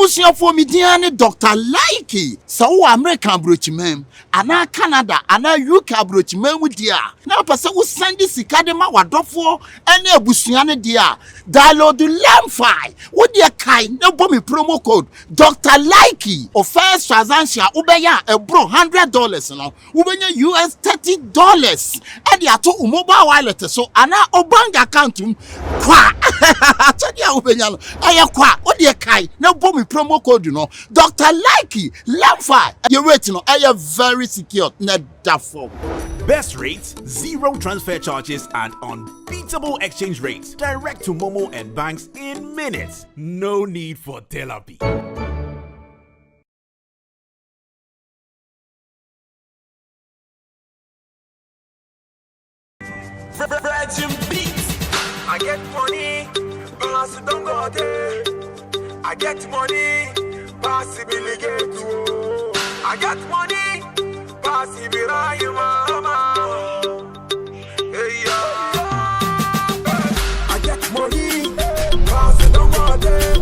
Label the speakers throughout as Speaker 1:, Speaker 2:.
Speaker 1: Abusia for me diane Dr. Likey. So American brochimem, ana Canada, ana UK brochimem with dia. Now person who send this academa wadofo any abusiane dia. Download the Lamfi. What dia kai no bomb promo code Dr. Likey or first transaction ubeya a bro $100 now. Ubenya US $30. And ya to mobile wallet so ana obanga account kwa. Chadia ubenya aya kwa. What dia kai no bomb promo code you know. Dr. Likey Lamfi. You wait no aya very secure. Net that form.
Speaker 2: Best rates, zero transfer charges, and unbeatable exchange rates. Direct to Momo and banks in minutes. No need for therapy.
Speaker 3: Virgin Beats. I get money, pass it don't go there. I get money, pass it Billy get to. I get money, pass it Billy mama. Hey yo. I get money, pass it don't go there.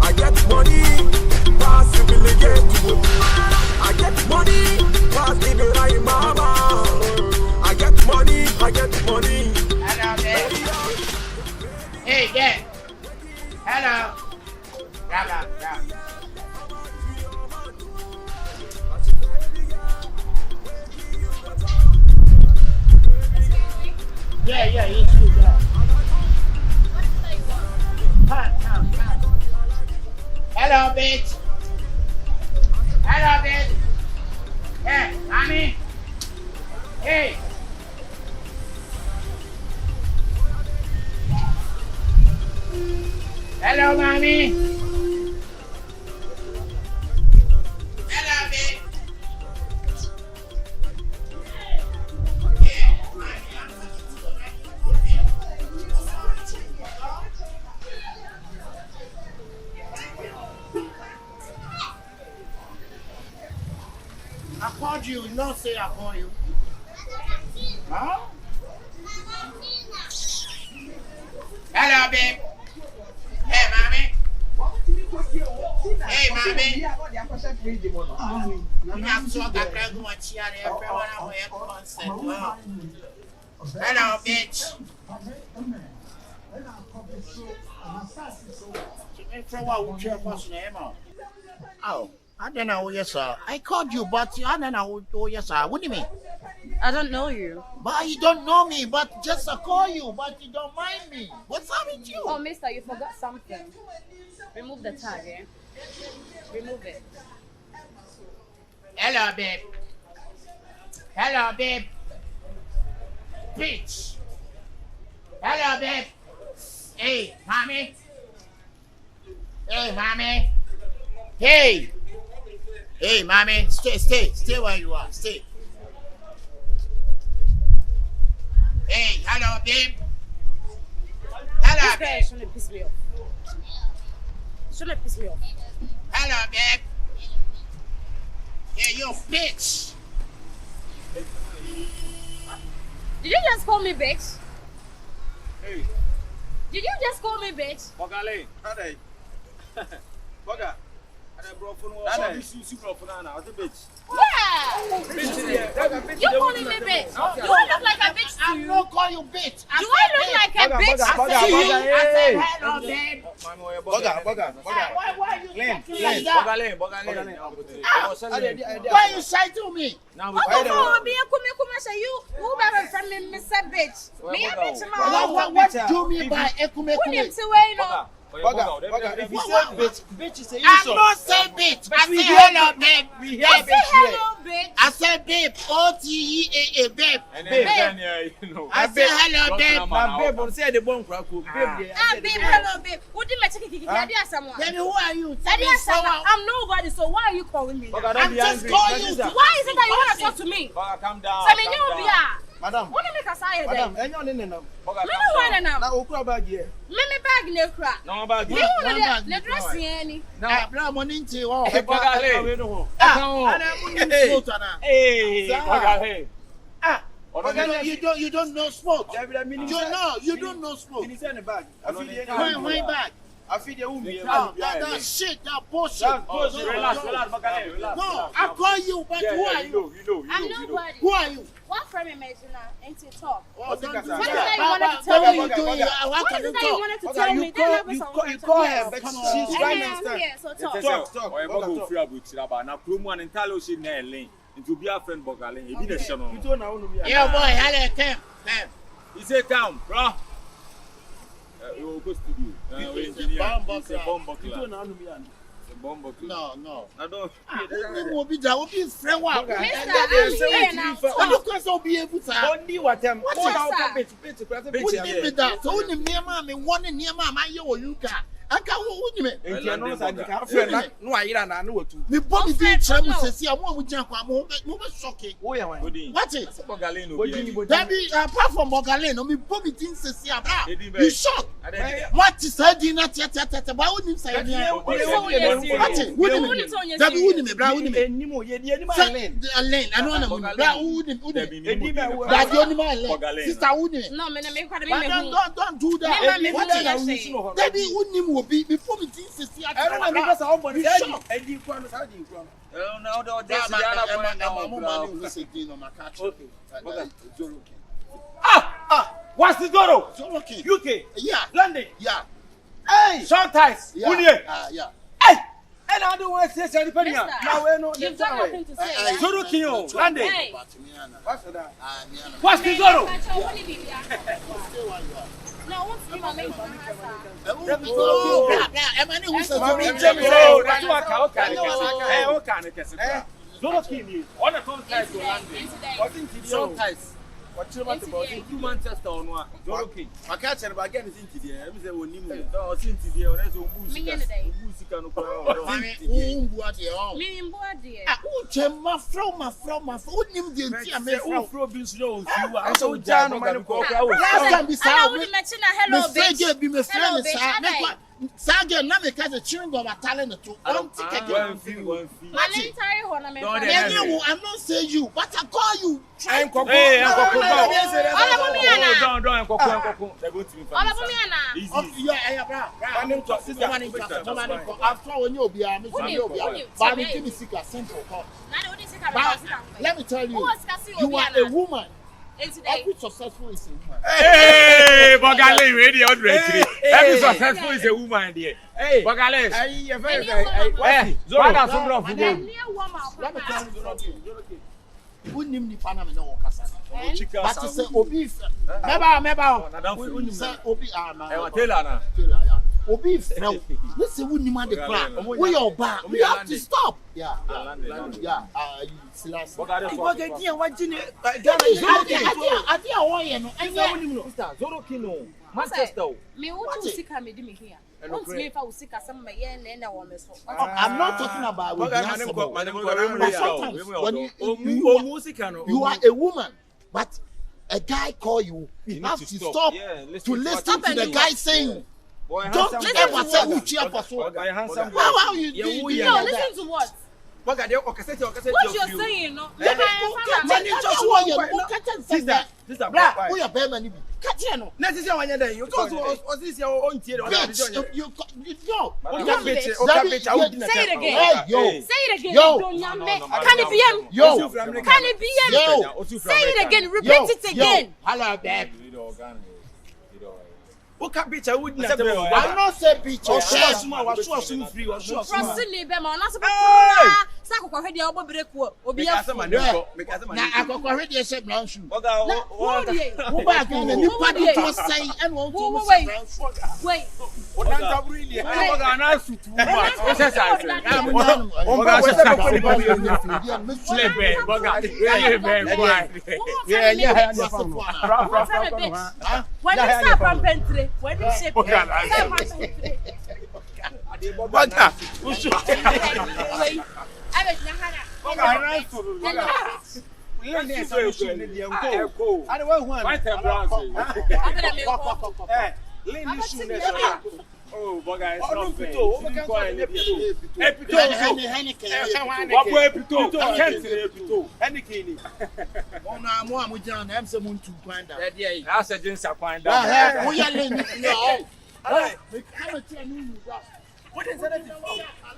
Speaker 3: I get money, pass it Billy get to. I get money, pass it Billy mama. I get money.
Speaker 4: Hello there. Hey there. Hello. Hello. Yeah, it's you, yeah. Hello, bitch. Hey, mommy. Hey. Hello, mommy. Hello, babe. I called you. You don't say I called you. Huh? Hello, babe. Hey, mommy. Hey, mommy. Hello, bitch. Oh, I don't know, yes, sir. I called you, but I don't know, oh, yes, sir. What do you mean?
Speaker 5: I don't know you.
Speaker 4: But you don't know me, but just I call you, but you don't mind me. What's up with you?
Speaker 5: Oh, mister, you forgot something. Remove the tag, eh? Remove it.
Speaker 4: Hello, babe. Hello, babe. Bitch. Hello, babe. Hey, mommy. Hey, mommy. Hey. Hey, mommy. Stay where you are. Stay. Hey, hello, babe. Hello,
Speaker 5: This guy
Speaker 4: babe.
Speaker 5: shouldn't piss me off. Shouldn't piss me off.
Speaker 4: Hello, babe. Yeah, you bitch.
Speaker 5: Did you just call me bitch?
Speaker 6: Hey,
Speaker 5: Did you just call me bitch?
Speaker 6: Bogale, Ade. Boga, Ade bro phone was so this bro phone now, the bitch.
Speaker 5: Yeah!
Speaker 6: Bitch,
Speaker 5: You calling me bitch? Do I look like a bitch to
Speaker 4: I'm
Speaker 5: you?
Speaker 4: not call you bitch.
Speaker 5: Do I look like a bitch to you?
Speaker 4: I said hello, babe.
Speaker 6: Boga.
Speaker 4: Why you
Speaker 6: Glenn,
Speaker 4: talking like that? Why you shy to me?
Speaker 6: Now
Speaker 5: Oh, no, be a come say you who better friend me, Mr. Bitch. Me a bitch, man.
Speaker 4: What do me by ekume
Speaker 5: Who named
Speaker 4: kume?
Speaker 5: to where you know?
Speaker 6: Boga, if you say bitch is a
Speaker 4: I'm not saying bitch. I say hello, babe.
Speaker 5: I say hello, bitch.
Speaker 4: I said babe. OTEAA, babe. I say hello, babe.
Speaker 6: Now babe, say the bone crack, babe.
Speaker 5: Ah, babe, hello, babe. Who did my chicken? I did someone.
Speaker 4: Baby, who are you?
Speaker 5: I did someone. I'm nobody, so why are you calling me?
Speaker 4: I'm just calling you.
Speaker 5: Why is it that you want to talk to me?
Speaker 6: Boga, calm down.
Speaker 5: So, me you be a.
Speaker 6: Madam,
Speaker 5: What do you make us say
Speaker 6: madam,
Speaker 5: then?
Speaker 6: enyo ne nam. Boga,
Speaker 5: Me no want now.
Speaker 6: na okura bag here.
Speaker 5: Me bag ne kra.
Speaker 6: No bag.
Speaker 5: Me who the dress here
Speaker 4: Now, bro, money into all.
Speaker 6: Hey, Boga, hey. Hey, Boga, hey.
Speaker 4: You don't know sport. You don't know sport.
Speaker 6: Finish in the bag.
Speaker 4: Why back?
Speaker 6: I feel the woman.
Speaker 4: That shit, that bullshit.
Speaker 6: Relax.
Speaker 4: No, I call you, but who are you?
Speaker 5: I'm nobody.
Speaker 4: Who are you?
Speaker 5: What from imagine now? Ain't it talk?
Speaker 4: Oh, don't do
Speaker 5: What is
Speaker 4: that.
Speaker 5: that you wanted to
Speaker 4: What
Speaker 5: tell
Speaker 4: are
Speaker 5: me?
Speaker 4: you doing here? Why
Speaker 5: What
Speaker 4: can't
Speaker 5: is
Speaker 4: you
Speaker 5: that you
Speaker 4: talk?
Speaker 5: wanted to tell me?
Speaker 6: You call her, but
Speaker 4: Come on.
Speaker 6: she's right next
Speaker 5: I'm
Speaker 6: time.
Speaker 5: here, so talk.
Speaker 6: Talk.
Speaker 7: Oye bogo free abuchira ba na kromu an entalo she na elen into be a friend bogalen e bi na she no.
Speaker 4: Yeah, boy, how come?
Speaker 7: He say come, bro. You go studio. We engineer. It's a bomb buckler.
Speaker 4: No.
Speaker 7: I don't.
Speaker 4: We will be there. We'll be friend.
Speaker 5: Mister, I'm here now.
Speaker 4: What you can so be able to?
Speaker 6: Only what them.
Speaker 4: What
Speaker 5: is
Speaker 4: that?
Speaker 5: that?
Speaker 4: Who need me that? So who need me? Me one in near my you can. I can't. Who need me?
Speaker 6: No, I hear na no tu.
Speaker 4: Me body did try to say, I want to jump. I'm shocking.
Speaker 6: Oh yeah,
Speaker 4: What is?
Speaker 7: Bogalen no be.
Speaker 4: That be apart from Bogalen, me body didn't say, you shock. What is that? Dinner, tete. Why wouldn't say anything? What is? Who need me? That be who need me? Bra, who need me? Lane. I don't know. Bra, who need me? That the only man. Sister, who need me?
Speaker 5: No, me na me kwade me me.
Speaker 4: Don't do that. That be who need me? Before me didn't say,
Speaker 6: I don't know because I want to shock. And you want to
Speaker 7: No, that's
Speaker 6: what's the Zoro? UK.
Speaker 4: Yeah.
Speaker 6: London.
Speaker 4: Yeah.
Speaker 6: Hey. Sometimes.
Speaker 4: Yeah.
Speaker 6: Hey. And I don't want to say anything.
Speaker 5: Mister,
Speaker 6: Now we know
Speaker 5: you've got nothing to say.
Speaker 6: Zoro Kino. London.
Speaker 5: Hey.
Speaker 6: What's that? What's the Zoro?
Speaker 5: No, I want to give a make for
Speaker 6: Zoro Kino. On a contact to London. What in sometimes? What you want about 2 Manchester on one? Zoro King. I can't tell again is into the air. I'm saying, when you know, since the air, there's a
Speaker 4: Saga na me ka the chewing gum talent to one ticket. I'm not saying you, but I call you.
Speaker 6: Hey,
Speaker 4: let me tell you, you are a woman. Every successful is a woman.
Speaker 7: Hey, Bogalen, ready on ready. Every successful is a woman, dear. Hey, Bogalen.
Speaker 4: Let me tell you, who name the Panama no Casa? But to say Obi, Meba, say Obi, Obi, listen, who name the crap? We are back. We have to stop. Yeah.
Speaker 7: Manchester.
Speaker 5: Me want to see me do me here. Want me if I will see some me here and I want me so.
Speaker 4: I'm not talking about with you are a woman, but a guy call you. You have to stop to listen to the guy saying. Don't ever say who cheer for so. How you doing?
Speaker 5: No, listen to what? What you're saying, no?
Speaker 4: Sister, who your pay money? Catch you no.
Speaker 6: Next year when you're there, you talk to us this year on tier.
Speaker 4: You
Speaker 5: Say it again.
Speaker 4: Hey, yo.
Speaker 5: Say it again.
Speaker 4: Yo.
Speaker 5: Can it be him?
Speaker 4: Yo.
Speaker 5: Can it be him?
Speaker 4: Yo.
Speaker 5: Say it again. Repeat it again.
Speaker 4: Hello, babe.
Speaker 6: What can be a wood?
Speaker 4: I'm not saying picture.
Speaker 6: Free.
Speaker 5: Rasty Nene, man, not supposed to. Sako kwa hedi obo breku obi afu.
Speaker 4: Na akokwa hedi e shep brown shoe.
Speaker 5: Who
Speaker 4: back and the nipadi to say and won to
Speaker 5: wait. When you shape
Speaker 7: oh, Boga, it's not fair.
Speaker 6: Alright.
Speaker 4: Come and tell me that.
Speaker 6: What is that?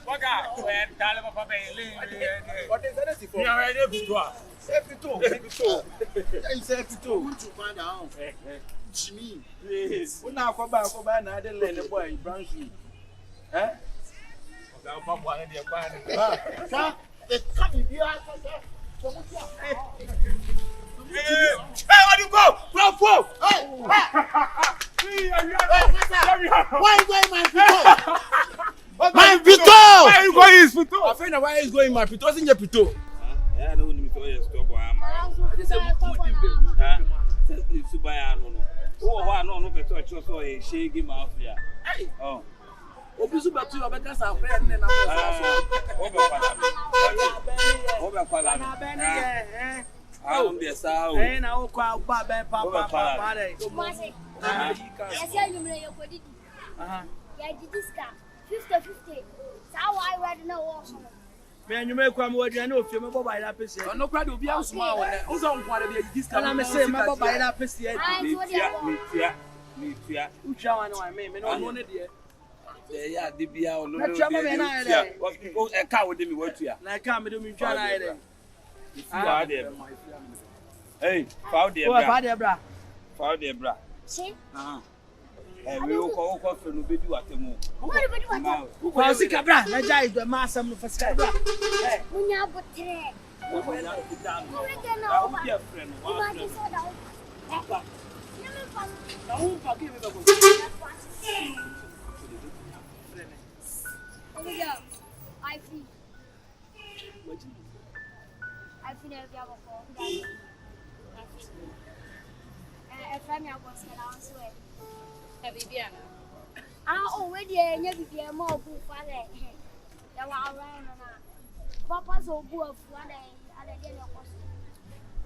Speaker 7: What guy? When Talib Papa
Speaker 6: What is that?
Speaker 7: you are ready to
Speaker 6: You said to
Speaker 4: Want to find out. Jimmy.
Speaker 6: please. We now come back now. They let the boy branch you. Eh?
Speaker 4: Sir, they come in here.
Speaker 7: Hey, where you go?
Speaker 4: Bravo! Hey! Why you going, my Vito? My Vito!
Speaker 7: Where you going, is Vito?
Speaker 6: I find out why he's going my pito. Isn't your pito?
Speaker 8: Yeah, I don't need to stop. Oh,
Speaker 6: Obisu betu yo beka sa friend na na o kwa ba ben papa re
Speaker 5: Yes, you know your body. Yeah, this car 50-50. So I read no also.
Speaker 6: me anyume kwa me wadi na ofie me bo ba ira pese no kwa de obi asuma wo ne o so nkwa de this car na me say me bo ba ira pese
Speaker 8: me
Speaker 6: ucha wan wan me no ne de
Speaker 8: yeah, Dibia or no. Car with me, what you are.
Speaker 6: na ka me do mi twa na ire
Speaker 8: Hey, found the
Speaker 6: bra
Speaker 8: found the bra.
Speaker 5: See?
Speaker 8: We will call for no be do at the moon.
Speaker 6: kwa sika bra na jai do ma asam no fasika bra
Speaker 5: Munya botre.
Speaker 8: I'll be a friend.
Speaker 6: na hu pa ke me ba ko
Speaker 5: I feel every hour for a friend I was elsewhere. Already a never more book for that. There were around Papa's old book of one day at a dinner.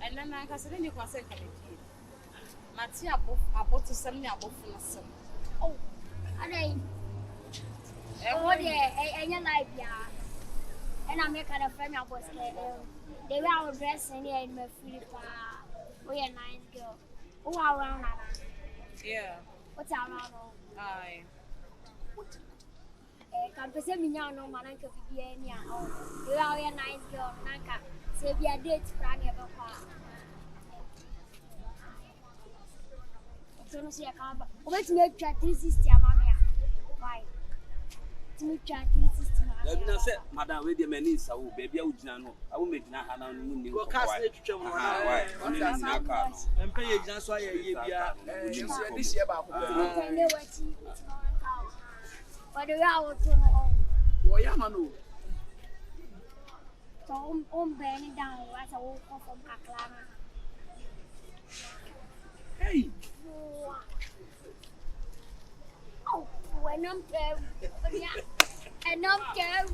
Speaker 9: And then I can send you consent. Matia about to send me a book for some.
Speaker 5: Oh, and I. Oh, yeah, and you like, yeah. And I make a friend I was they were dressing here in my free bar. We a nice girl. Who are around?
Speaker 9: Yeah.
Speaker 5: What's around?
Speaker 9: Aye.
Speaker 5: Can you say me now? No man, I can be any. You are a nice girl, Nanka. Say, be a date, Franny, ever. So, no, see, I can't. Let's make 360, Mamma. Why? To make 360.
Speaker 8: Let me say, Madam, with your many so baby, I would know. I will make na hana ni
Speaker 6: go cast it to chemo na em pay agent so ya ye bia this year ba ko
Speaker 5: but the hour to no
Speaker 6: wo ya ma no
Speaker 5: so bend down as a walk from Kaklana.
Speaker 6: hey
Speaker 5: oh when I'm there and I'm there.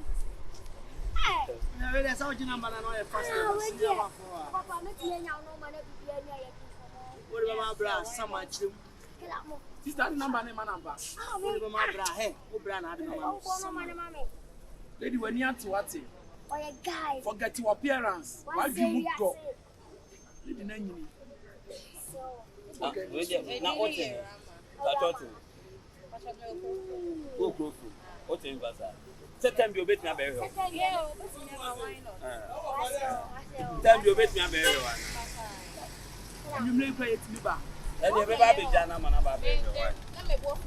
Speaker 5: Hey,
Speaker 6: na we dey say ojina mbana no e fast
Speaker 5: Papa, me tie nya no ma na bibia nya ye
Speaker 6: wo de ma bra sama chim
Speaker 5: kila mo.
Speaker 6: sister number na ma number wo de ma bra he wo bra na ade
Speaker 5: Oh, no man, mama.
Speaker 6: lady when you ati what
Speaker 5: Oh, yeah, guys.
Speaker 6: forget your appearance why do you look go lady na nyini
Speaker 5: So,
Speaker 8: okay. Now what? I thought you. Go go. What in Gaza? September you bet me a very well.
Speaker 5: yeah, but never why not?
Speaker 8: Time you bet me a very well.
Speaker 6: you may play it me ba
Speaker 8: And you never be Jana man about very well.
Speaker 9: Let me walk.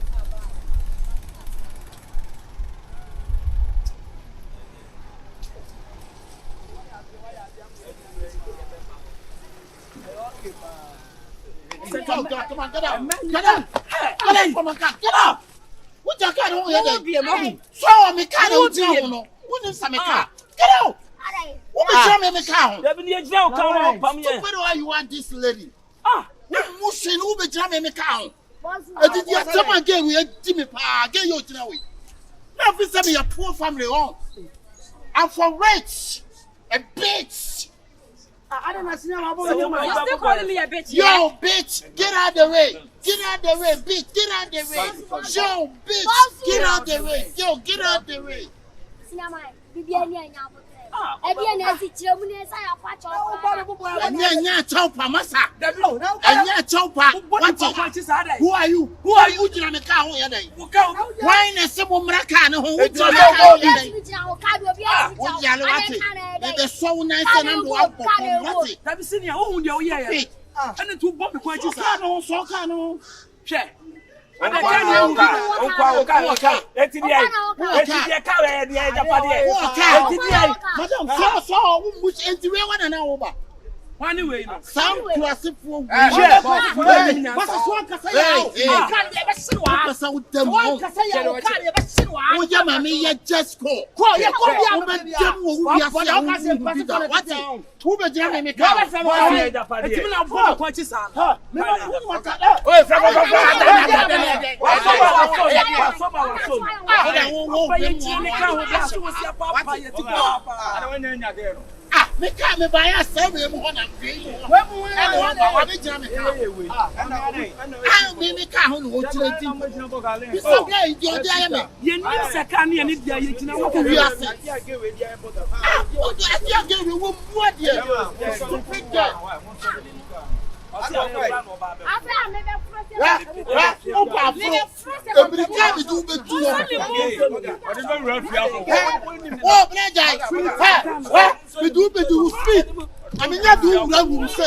Speaker 4: Come on, get up. Get up. Get up. Get up. What you got on your day? Show me car. What is some car? Get out. What is your name? Car.
Speaker 8: There be a jail come on, come here.
Speaker 4: Where do you want this lady? Mushing who be jamming me car.
Speaker 5: Did
Speaker 4: you tell my game? We had Jimmy Pa. Get you to know it. Now, if it's a poor family home, I'm for rich. A bitch.
Speaker 6: I don't know see na
Speaker 9: So you're still calling me a bitch?
Speaker 4: Yo, bitch, get out the way. Get out the way, bitch. Get out the way. Yo, bitch, get out the way. Yo, get out the way.
Speaker 5: cinema. Bibiani and Yapo. Ebian as it Germany, I patch on.
Speaker 4: And then chopper, massa. And yeah, chopper. Who are you? Who are you, Jamaica? Why not some Mrakano? It's so nice and I'm going to have seen your own year. And to bomb the quite so cano. Check. And I anyway, some classic for just me come by us every morning. We do speed. I mean, you do what we say.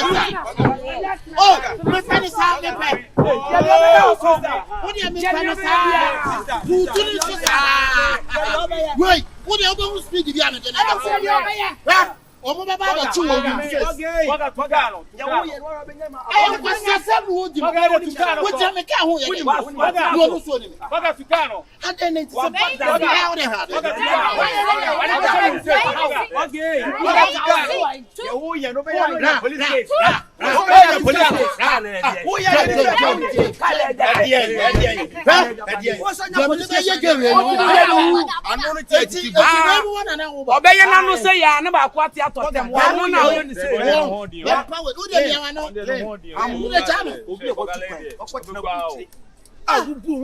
Speaker 4: Oh, my friend is out there. What do you mean, wait, what do you want to speak to the other? Oh, my Baba, two of them.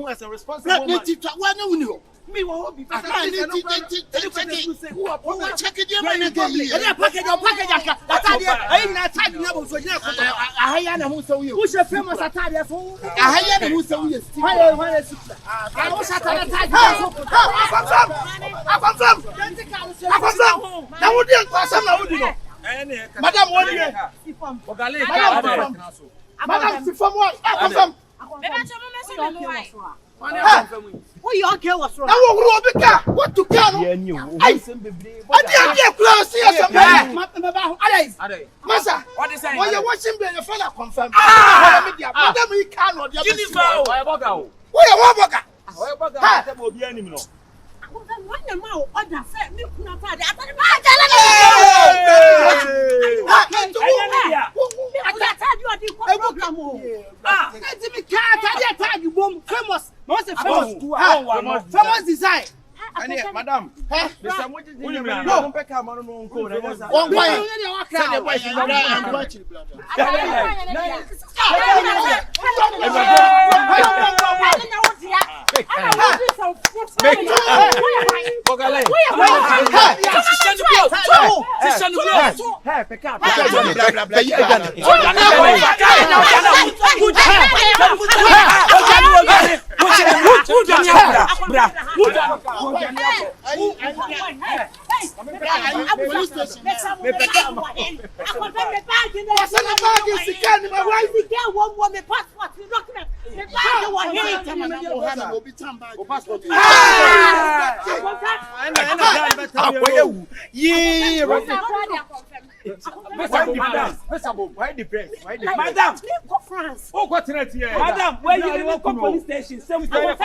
Speaker 4: As a responsible me will be check it. What you okay what's wrong? What to care? I close here. Massa, what is saying? When you're watching the fella confirm. Madam, we cannot. Famous design. Madam, Why the press? Madam, France. Oh, what's in here? Madam, where you in the police station? Say we check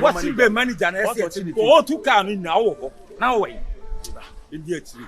Speaker 6: Washing Bay manager na ese go to car no na wo
Speaker 7: Now wait. India tree.